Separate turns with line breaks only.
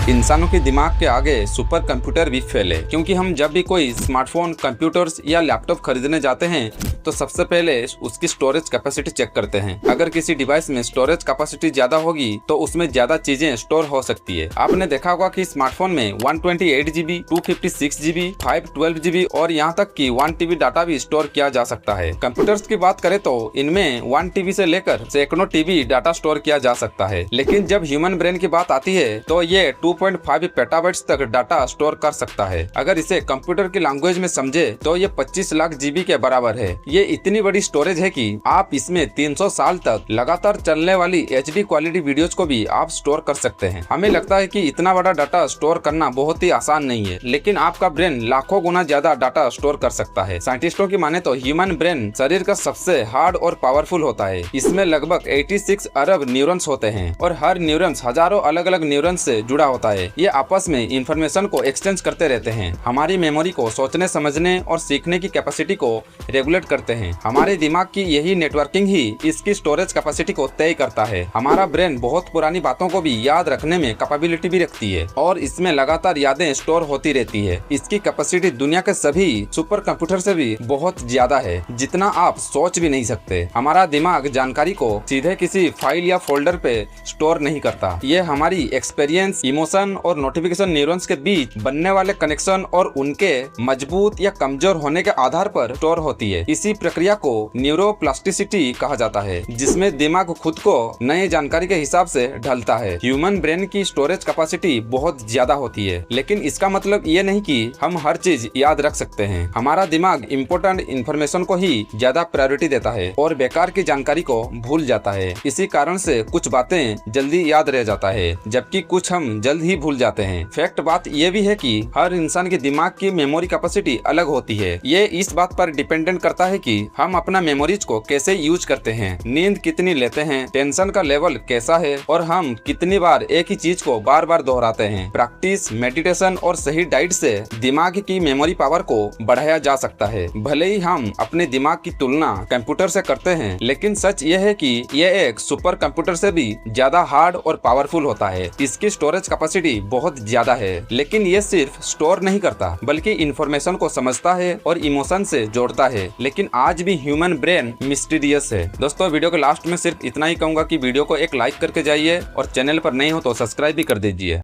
इंसानों के दिमाग के आगे सुपर कंप्यूटर भी फेल है, क्योंकि हम जब भी कोई स्मार्टफोन, कंप्यूटर्स या लैपटॉप खरीदने जाते हैं तो सबसे पहले उसकी स्टोरेज कैपेसिटी चेक करते हैं। अगर किसी डिवाइस में स्टोरेज कैपेसिटी ज्यादा होगी तो उसमें ज्यादा चीजें स्टोर हो सकती है। आपने देखा होगा कि स्मार्टफोन में 128 GB, 256 GB, 512 GB और यहाँ तक कि 1 TB डाटा भी स्टोर किया जा सकता है। कंप्यूटर्स की बात करें तो इनमें 1 TB से लेकर सैकड़ों TB डाटा स्टोर किया जा सकता है, लेकिन जब ह्यूमन ब्रेन की बात आती है तो ये 2.5 पेटाबाइट्स तक डाटा स्टोर कर सकता है। अगर इसे कंप्यूटर की लैंग्वेज में समझे तो ये 25 लाख GB के बराबर है। ये इतनी बड़ी स्टोरेज है कि आप इसमें 300 साल तक लगातार चलने वाली HD क्वालिटी वीडियोस को भी आप स्टोर कर सकते हैं। हमें लगता है कि इतना बड़ा डाटा स्टोर करना बहुत ही आसान नहीं है, लेकिन आपका ब्रेन लाखों गुना ज्यादा डाटा स्टोर कर सकता है। साइंटिस्टों की माने तो ह्यूमन ब्रेन शरीर का सबसे हार्ड और पावरफुल होता है। इसमें लगभग 86 अरब न्यूरॉन्स होते हैं और हर न्यूरॉन्स हजारों अलग अलग न्यूरॉन्स से जुड़ा होता है। ये आपस में इंफॉर्मेशन को एक्सचेंज करते रहते हैं, हमारी मेमोरी को, सोचने समझने और सीखने की कैपेसिटी को रेगुलेट करते हैं। हमारे दिमाग की यही नेटवर्किंग ही इसकी स्टोरेज कैपेसिटी को तय करता है। हमारा ब्रेन बहुत पुरानी बातों को भी याद रखने में कैपेबिलिटी भी रखती है और इसमें लगातार यादें स्टोर होती रहती है। इसकी कैपेसिटी दुनिया के सभी सुपर कंप्यूटर से भी बहुत ज्यादा है, जितना आप सोच भी नहीं सकते। हमारा दिमाग जानकारी को सीधे किसी फाइल या फोल्डर पे स्टोर नहीं करता। ये हमारी एक्सपीरियंस, इमोशन और नोटिफिकेशन न्यूरॉन्स के बीच बनने वाले कनेक्शन और उनके मजबूत या कमजोर होने के आधार पर स्टोर होती है। इसी प्रक्रिया को न्यूरोप्लास्टिसिटी कहा जाता है, जिसमें दिमाग खुद को नई जानकारी के हिसाब से ढलता है। ह्यूमन ब्रेन की स्टोरेज कैपेसिटी बहुत ज्यादा होती है, लेकिन इसका मतलब ये नहीं कि हम हर चीज याद रख सकते हैं। हमारा दिमाग इम्पोर्टेंट इन्फॉर्मेशन को ही ज्यादा प्रायोरिटी देता है और बेकार की जानकारी को भूल जाता है। इसी कारण से कुछ बातें जल्दी याद रह जाता है, जबकि कुछ हम जल्द ही भूल जाते हैं। फैक्ट बात यह भी है कि हर इंसान के दिमाग की मेमोरी कैपेसिटी अलग होती है। ये इस बात पर डिपेंडेंट करता है कि हम अपना मेमोरीज को कैसे यूज करते हैं, नींद कितनी लेते हैं, टेंशन का लेवल कैसा है और हम कितनी बार एक ही चीज को बार बार दोहराते हैं। प्रैक्टिस, मेडिटेशन और सही डाइट से दिमाग की मेमोरी पावर को बढ़ाया जा सकता है। भले ही हम अपने दिमाग की तुलना कंप्यूटर से करते हैं, लेकिन सच ये है कि यह एक सुपर कंप्यूटर से भी ज्यादा हार्ड और पावरफुल होता है। इसकी स्टोरेज कैपेसिटी बहुत ज्यादा है, लेकिन ये सिर्फ स्टोर नहीं करता बल्कि इंफॉर्मेशन को समझता है और इमोशन से जोड़ता है। लेकिन आज भी ह्यूमन ब्रेन मिस्टीरियस है। दोस्तों, वीडियो के लास्ट में सिर्फ इतना ही कहूंगा कि वीडियो को एक लाइक करके जाइए और चैनल पर नए हो तो सब्सक्राइब भी कर दीजिए।